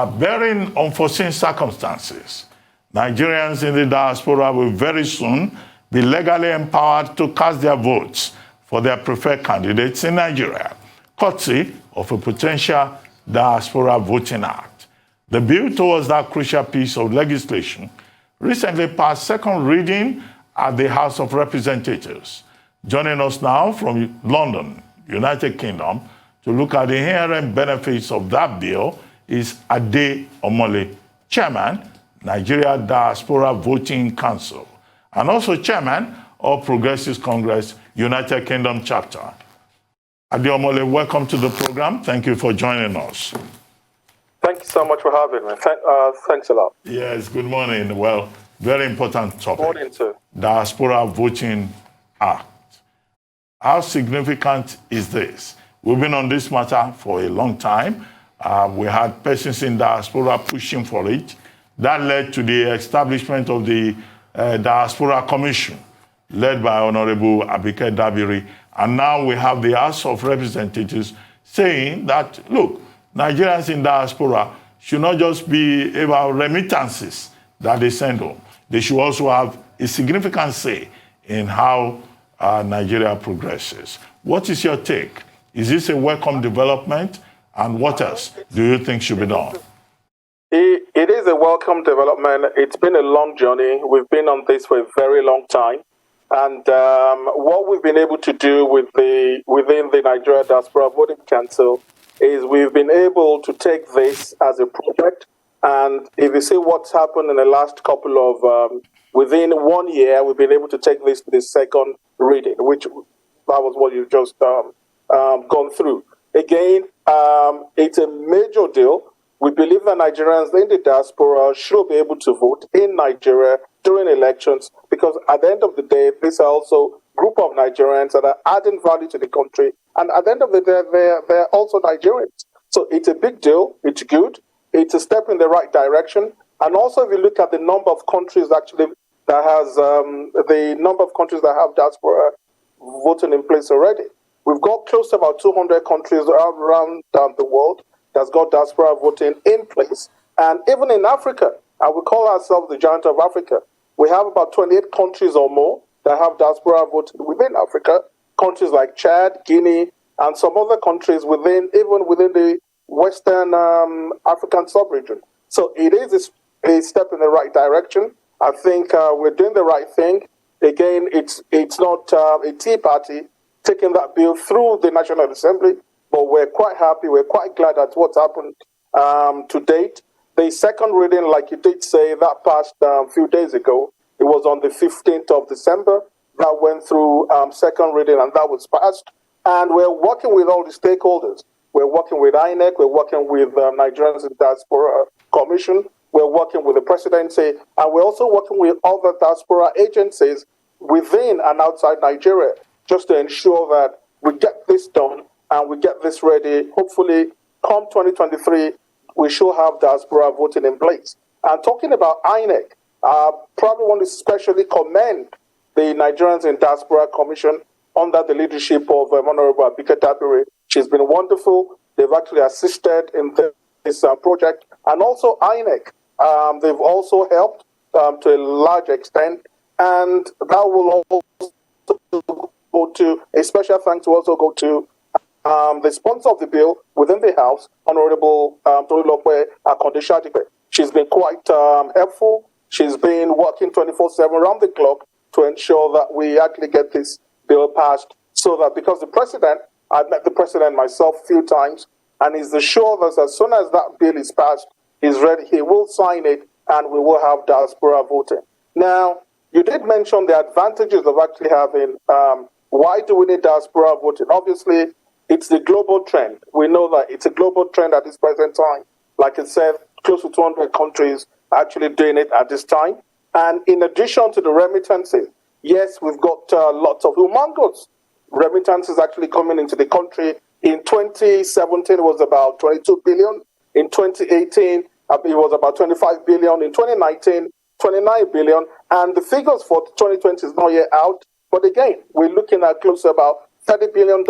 Barring unforeseen circumstances, Nigerians in the diaspora will very soon be legally empowered to cast their votes for their preferred candidates in Nigeria, courtesy of a potential Diaspora Voting Act. The bill towards that crucial piece of legislation recently passed second reading at the House of Representatives. Joining us now from London, United Kingdom, to look at the inherent benefits of that bill is Ade Omole, Chairman, Nigeria Diaspora Voting Council, and also Chairman of Progressive Congress, United Kingdom chapter. Ade Omole, welcome to the program. Thank you for joining us. Thank you so much for having me. Thanks a lot. Yes, good morning. Well, very important topic. Good morning, sir. Diaspora Voting Act. How significant is this? We've been on this matter for a long time. We had persons in diaspora pushing for it. That led to the establishment of the Diaspora Commission, led by Honorable Abike Dabiri. And now we have the House of Representatives saying that, look, Nigerians in diaspora should not just be about remittances that they send home. They should also have a significant say in how Nigeria progresses. What is your take? Is this a welcome development? And what else do you think should be done? It is a welcome development. It's been a long journey. We've been on this for a very long time. And what we've been able to do within the Nigeria Diaspora Voting Council is we've been able to take this as a project. And if you see what's happened in the last couple of, within 1 year, we've been able to take this to the second reading, which that was what you've just gone through. Again, it's a major deal. We believe that Nigerians in the diaspora should be able to vote in Nigeria during elections because at the end of the day, these are also a group of Nigerians that are adding value to the country. And at the end of the day, they're also Nigerians. So it's a big deal. It's good. It's a step in the right direction. And also, if you look at the number of countries actually that has the number of countries that have diaspora voting in place already, we've got close to about 200 countries around the world that's got diaspora voting in place. And even in Africa, and we call ourselves the giant of Africa, we have about 28 countries or more that have diaspora voting within Africa. Countries like Chad, Guinea, and some other countries even within the Western African sub-region. So it is a step in the right direction. I think we're doing the right thing. Again, it's not a tea party taking that bill through the National Assembly, but we're quite happy, we're quite glad at what's happened to date. The second reading, like you did say, that passed a few days ago. It was on the 15th of December. That went through second reading and that was passed. And we're working with all the stakeholders. We're working with INEC, we're working with Nigerians in Diaspora Commission, we're working with the presidency, and we're also working with other diaspora agencies within and outside Nigeria, just to ensure that we get this done and we get this ready. Hopefully, come 2023, we should have diaspora voting in place. And talking about INEC, I probably want to especially commend the Nigerians in Diaspora Commission under the leadership of Honorable Abike Dabiri. She's been wonderful. They've actually assisted in this project. And also INEC, they've also helped to a large extent. And that will also go to, a special thanks will also go to the sponsor of the bill within the House, Honorable Tolulope Akondeshadipe. She's been quite helpful. She's been working 24/7 around the clock to ensure that we actually get this bill passed. So that because the president, I've met the president myself a few times, and he's assured us as soon as that bill is passed, he's ready, he will sign it, and we will have diaspora voting. Now, you did mention the advantages of actually having, why do we need diaspora voting? Obviously, it's the global trend. We know that it's a global trend at this present time. Like I said, close to 200 countries actually doing it at this time. And in addition to the remittances, yes, we've got lots of humongous remittances actually coming into the country. In 2017, it was about 22 billion. In 2018, it was about 25 billion. In 2019, 29 billion. And the figures for 2020 is not yet out. But again, we're looking at close to about $30 billion.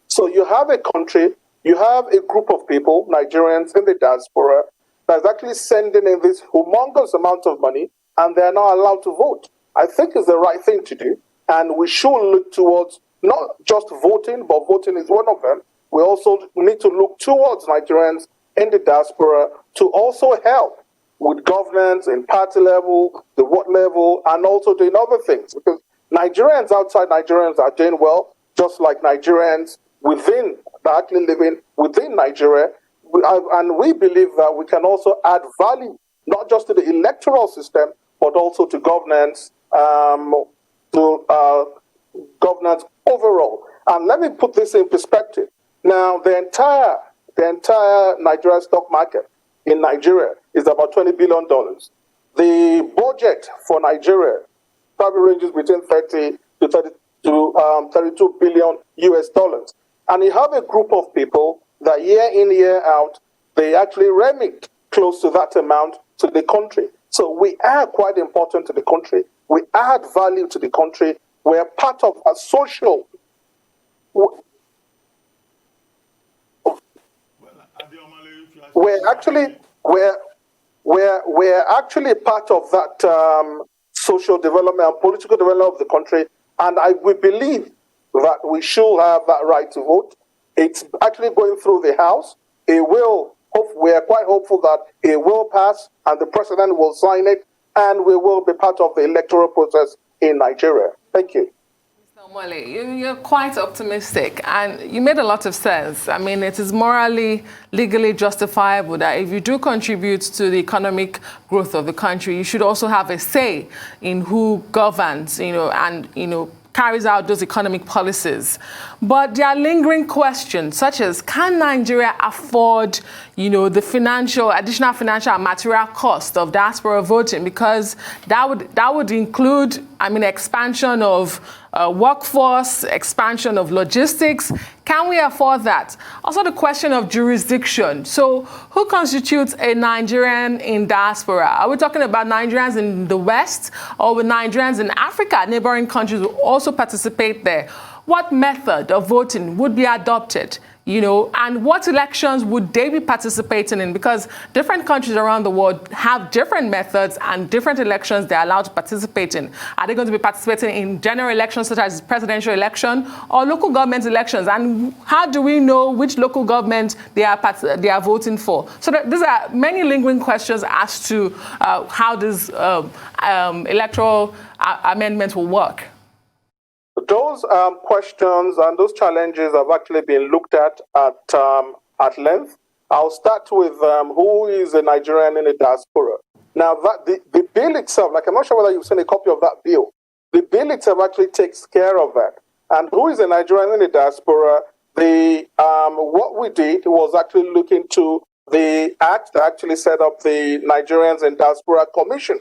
So you have a country, you have a group of people, Nigerians in the diaspora, that's actually sending in this humongous amount of money, and they're not allowed to vote. I think it's the right thing to do, and we should look towards not just voting, but voting is one of them. We also need to look towards Nigerians in the diaspora to also help with governance in party level, the what level, and also doing other things. Because Nigerians outside Nigerians are doing well, just like Nigerians within, that are actually living within Nigeria. And we believe that we can also add value, not just to the electoral system, but also to governance, governance overall. And let me put this in perspective. Now, the entire Nigeria stock market in Nigeria is about $20 billion. The budget for Nigeria probably ranges between 30 to 32 billion US dollars. And you have a group of people that year in, year out, they actually remit close to that amount to the country. So we are quite important to the country. We add value to the country. We're part of a social. We're actually part of that social development and political development of the country, and we believe that we should have that right to vote. It's actually going through the House. It will. We are quite hopeful that it will pass, and the president will sign it, and we will be part of the electoral process in Nigeria. Thank you. Omole, you're quite optimistic, and you made a lot of sense. I mean, it is morally, legally justifiable that if you do contribute to the economic growth of the country, you should also have a say in who governs, and, carries out those economic policies. But there are lingering questions, such as, can Nigeria afford, the additional financial and material cost of diaspora voting? Because that would include, expansion of workforce, expansion of logistics. Can we afford that? Also, the question of jurisdiction. So, who constitutes a Nigerian in diaspora? Are we talking about Nigerians in the West, or with Nigerians in Africa? Neighboring countries will also participate there. What method of voting would be adopted? And what elections would they be participating in? Because different countries around the world have different methods and different elections they're allowed to participate in. Are they going to be participating in general elections such as presidential election or local government elections? And how do we know which local government they are voting for? So these are many lingering questions as to how this electoral amendment will work. Those questions and those challenges have actually been looked at length. I'll start with who is a Nigerian in the diaspora. Now, the bill itself, I'm not sure whether you've seen a copy of that bill. The bill itself actually takes care of that. And who is a Nigerian in the diaspora? What we did was actually look into the act that actually set up the Nigerians in Diaspora Commission.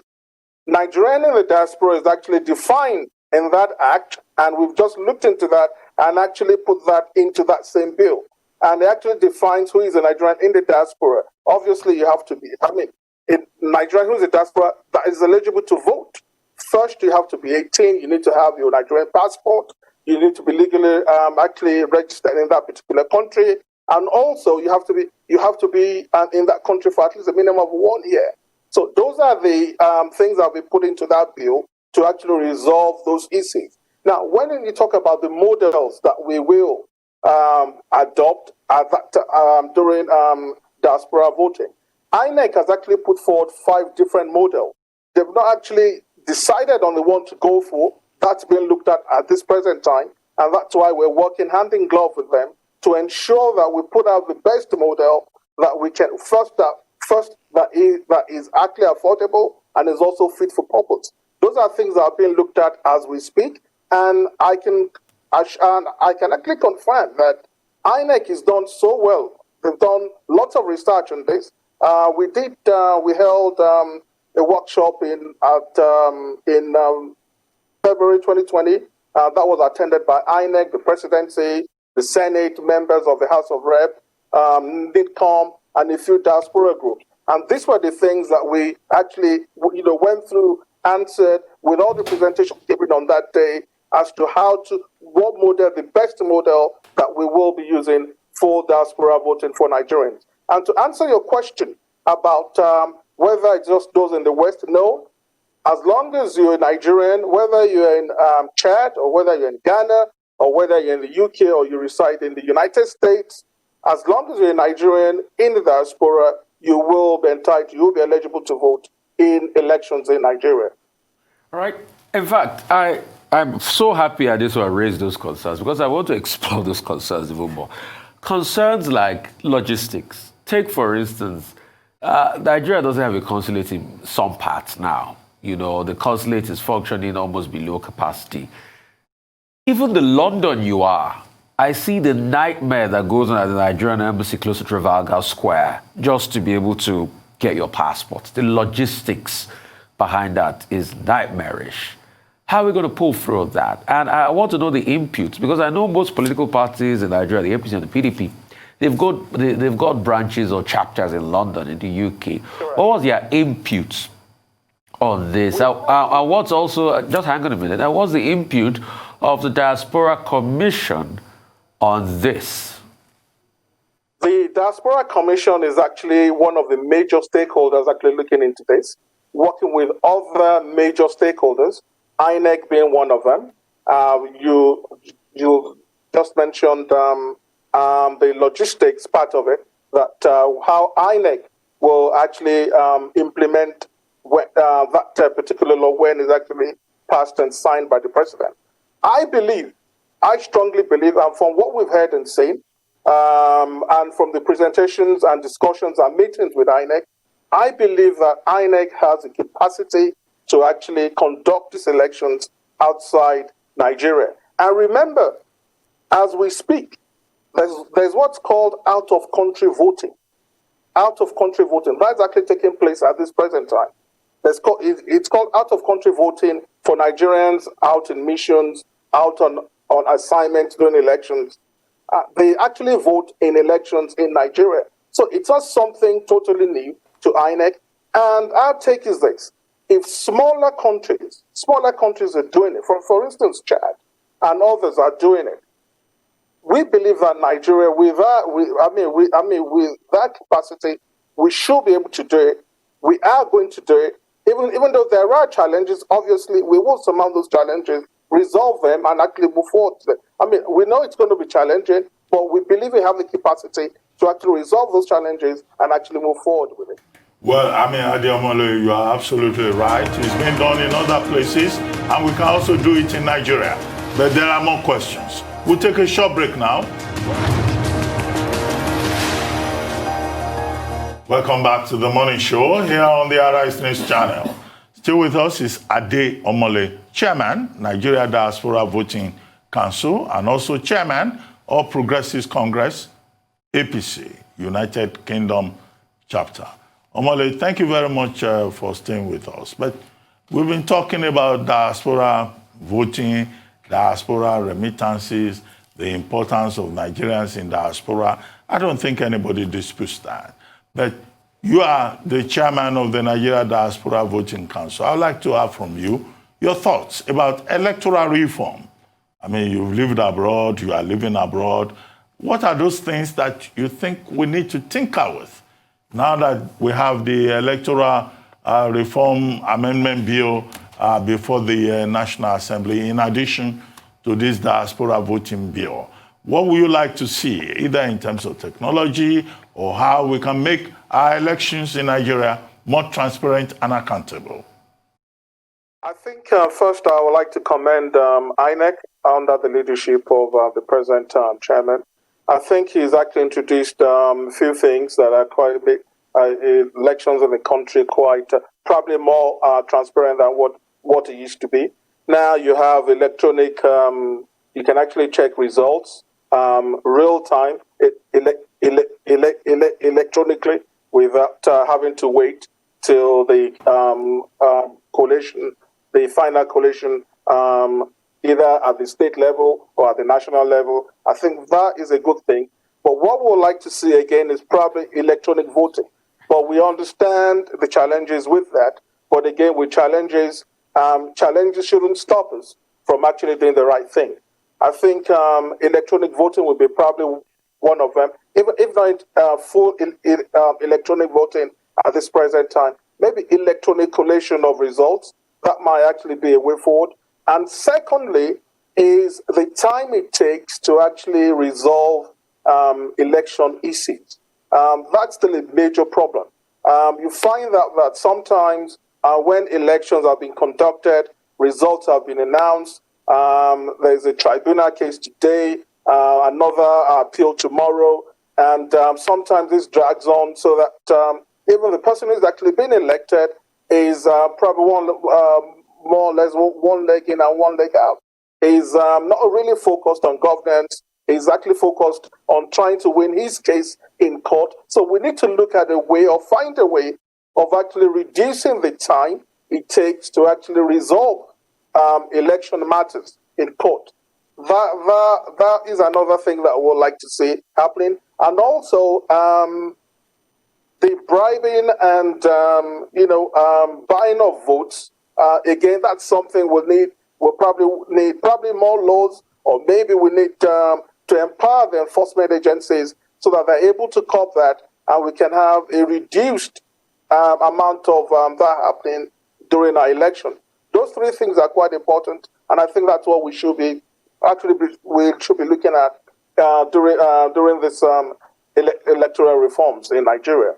Nigerian in the diaspora is actually defined in that act, and we've just looked into that and actually put that into that same bill. And it actually defines who is a Nigerian in the diaspora. Obviously, you have to be, a Nigerian who is a diaspora that is eligible to vote. First, you have to be 18. You need to have your Nigerian passport. You need to be legally actually registered in that particular country. And also, you have to be in that country for at least a minimum of 1 year. So those are the things that we put into that bill to actually resolve those issues. Now, when you talk about the models that we will adopt during diaspora voting, INEC has actually put forward 5 different models. They've not actually decided on the one to go for. That's been looked at this present time, and that's why we're working hand in glove with them to ensure that we put out the best model that we can, first that is actually affordable and is also fit for purpose. Those are things that are being looked at as we speak, and I can actually confirm that INEC is done so well. They've done lots of research on this. We held a workshop in February 2020. That was attended by INEC, the presidency, the Senate, members of the House of Rep, NIDCOM, and a few diaspora groups. And these were the things that we actually went through, answered with all the presentations given on that day as to what model, the best model that we will be using for diaspora voting for Nigerians. And to answer your question, about whether it's just those in the West. No, as long as you're a Nigerian, whether you're in Chad or whether you're in Ghana or whether you're in the UK or you reside in the United States, as long as you're a Nigerian in the diaspora, you will be entitled, you will be eligible to vote in elections in Nigeria. All right. In fact, I'm so happy I just raised those concerns because I want to explore those concerns even more. Concerns like logistics. Take, for instance, Nigeria doesn't have a consulate in some parts now. You know, the consulate is functioning almost below capacity. Even the London you are, I see the nightmare that goes on at the Nigerian embassy close to Trafalgar Square just to be able to get your passport. The logistics behind that is nightmarish. How are we going to pull through that? And I want to know the inputs, because I know most political parties in Nigeria, the APC and the PDP, they've got branches or chapters in London, in the UK. Correct. What was their inputs on this? I want also, just hang on a minute, what's the input of the Diaspora Commission on this? The Diaspora Commission is actually one of the major stakeholders actually looking into this, working with other major stakeholders, INEC being one of them. You just mentioned the logistics part of it, that how INEC will actually implement that particular law when it's actually passed and signed by the president. I strongly believe, and from what we've heard and seen, and from the presentations and discussions and meetings with INEC, I believe that INEC has the capacity to actually conduct these elections outside Nigeria. And remember, as we speak, there's what's called out-of-country voting. Out-of-country voting. That's actually taking place at this present time. It's called out-of-country voting for Nigerians out in missions, out on assignment during elections. They actually vote in elections in Nigeria. So it's not something totally new to INEC. And our take is this. If smaller countries are doing it, for instance, Chad and others are doing it, we believe that Nigeria, with that capacity, we should be able to do it. We are going to do it. Even though there are challenges, obviously, we will surmount those challenges, resolve them, and actually move forward. We know it's going to be challenging, but we believe we have the capacity to actually resolve those challenges and actually move forward with it. Well, Ade Omole, you are absolutely right. It's been done in other places, and we can also do it in Nigeria. But there are more questions. We'll take a short break now. Welcome back to the morning show here on the Arise News channel. Still with us is Ade Omole, Chairman, Nigeria Diaspora Voting Council, and also Chairman of Progressive Congress, APC, United Kingdom Chapter. Omole, thank you very much for staying with us. But we've been talking about diaspora voting, diaspora remittances, the importance of Nigerians in diaspora. I don't think anybody disputes that. But you are the chairman of the Nigeria Diaspora Voting Council. I would like to have from you your thoughts about electoral reform. I mean, you've lived abroad, you are living abroad. What are those things that you think we need to tinker with now that we have the Electoral Reform Amendment Bill before the National Assembly, in addition to this Diaspora Voting Bill? What would you like to see, either in terms of technology or how we can make our elections in Nigeria more transparent and accountable? I think first I would like to commend INEC under the leadership of the present chairman. I think he's actually introduced a few things that are quite a bit, elections in the country quite probably more transparent than what it used to be. Now you have electronic, you can actually check results real time, electronically, without having to wait till the collation, the final collation, either at the state level or at the national level. I think that is a good thing. But what we would like to see again is probably electronic voting. But we understand the challenges with that. But again, with challenges shouldn't stop us from actually doing the right thing. I think electronic voting will be probably one of them. If not full electronic voting, at this present time. Maybe electronic collation of results, that might actually be a way forward. And secondly, is the time it takes to actually resolve election issues. That's still a major problem. You find that sometimes when elections have been conducted, results have been announced, there's a tribunal case today, another appeal tomorrow, and sometimes this drags on so that even the person who's actually been elected is probably more or less one leg in and one leg out. He's not really focused on governance. He's actually focused on trying to win his case in court. So we need to look at a way or find a way of actually reducing the time it takes to actually resolve election matters in court. That is another thing that I would like to see happening. And also the bribing and buying of votes. Again, that's something we'll probably need more laws, or maybe we need to empower the enforcement agencies so that they're able to curb that, and we can have a reduced amount of that happening during our election. Those three things are quite important, and I think that's what we should be looking at during this electoral reforms in Nigeria.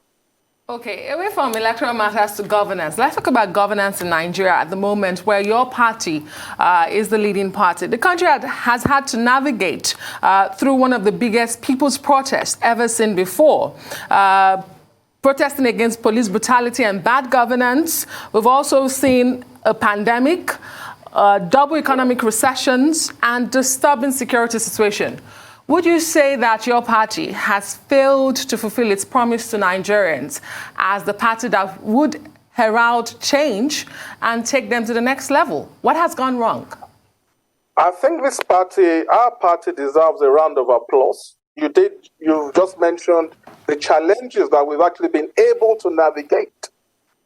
Okay, away from electoral matters to governance, let's talk about governance in Nigeria at the moment, where your party is the leading party. The country has had to navigate through one of the biggest people's protests ever seen before. Protesting against police brutality and bad governance. We've also seen a pandemic, double economic recessions, and disturbing security situation. Would you say that your party has failed to fulfill its promise to Nigerians as the party that would herald change and take them to the next level? What has gone wrong? I think our party deserves a round of applause. You just mentioned the challenges that we've actually been able to navigate.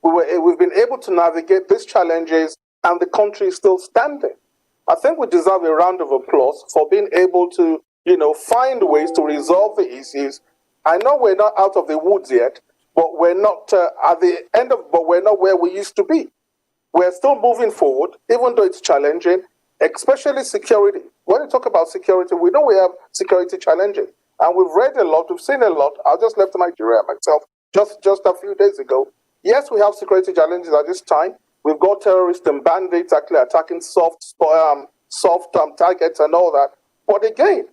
We've been able to navigate these challenges, and the country is still standing. I think we deserve a round of applause for being able to find ways to resolve the issues. I know we're not out of the woods yet, but we're not but we're not where we used to be. We're still moving forward, even though it's challenging, especially security. When we talk about security, we know we have security challenges, and we've read a lot, we've seen a lot. I just left Nigeria myself just a few days ago. Yes, we have security challenges at this time. We've got terrorists and bandits actually attacking soft targets and all that. But again,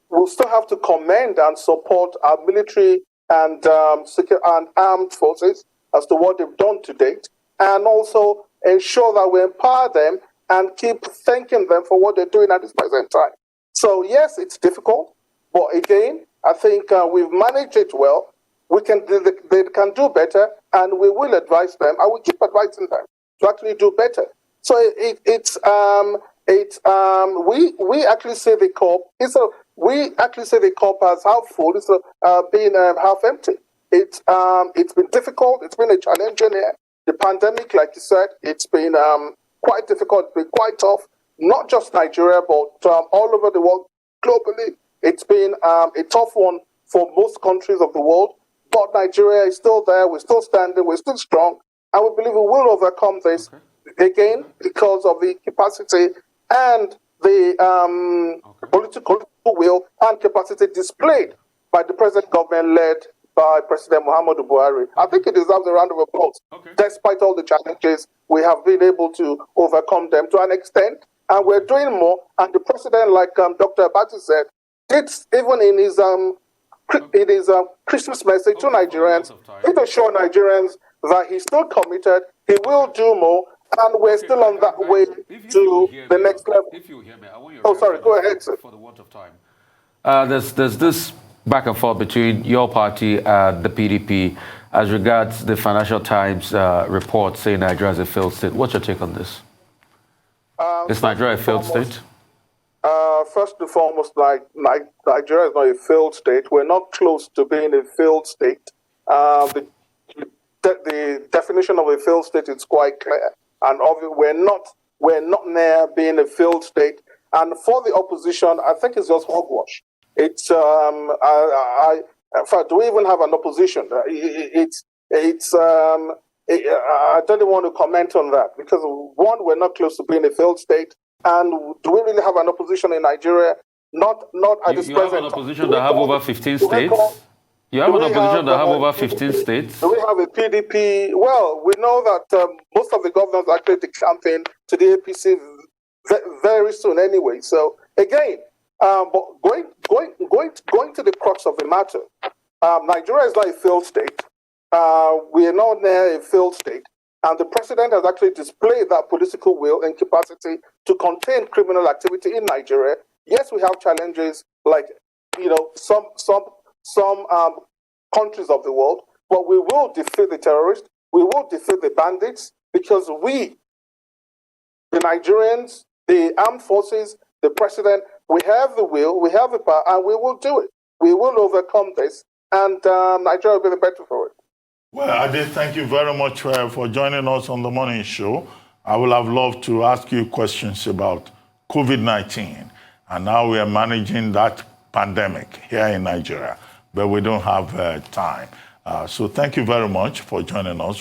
we'll still have to commend and support our military and armed forces as to what they've done to date, and also ensure that we empower them and keep thanking them for what they're doing at this present time. So yes, it's difficult, but again, I think we've managed it well. They can do better, and we will advise them, and we keep advising them to actually do better. So we actually say the cup we actually say the cup as half full, it's being half empty. It's been difficult. It's been a challenging year. The pandemic, like you said, it's been quite difficult. It's been quite tough. Not just Nigeria, but all over the world, globally. It's been a tough one for most countries of the world. But Nigeria is still there. We're still standing. We're still strong, and we believe we will overcome this again because of the capacity and the political will and capacity displayed by the present government led by President Muhammadu Buhari. I think it deserves a round of applause. Despite all the challenges, we have been able to overcome them to an extent, and we're doing more. And the president, like Dr. Abati said, did even in his Christmas message to Nigerians, it assure Nigerians that he's still committed, he will do more, and we're still on that way to the next level. If you hear me, I want your sorry, go ahead, sir. For the want of time. There's this back and forth between your party and the PDP as regards the Financial Times report saying Nigeria is a failed state. What's your take on this? Is Nigeria a failed state? First and foremost, Nigeria is not a failed state. We're not close to being a failed state. The definition of a failed state is quite clear, and obviously we're not near being a failed state. And for the opposition, I think it's just hogwash. It's in fact, do we even have an opposition? It's I don't even want to comment on that because, one, we're not close to being a failed state. And do we really have an opposition in Nigeria? Not at this present time. You have an opposition that have over 15 states? You have an opposition that have over 15 states? Do we have a PDP? Well, we know that most of the governors are actually decanting to the APC very soon anyway. So again, but going to the crux of the matter, Nigeria is not a failed state. We are not near a failed state. And the president has actually displayed that political will and capacity to contain criminal activity in Nigeria. Yes, we have challenges like, some countries of the world, but we will defeat the terrorists. We will defeat the bandits because we, the Nigerians, the armed forces, the president, we have the will, we have the power, and we will do it. We will overcome this, and Nigeria will be the better for it. Well, Ade, thank you very much for joining us on the morning show. I would have loved to ask you questions about COVID-19 and how we are managing that pandemic here in Nigeria, but we don't have time. So thank you very much for joining us.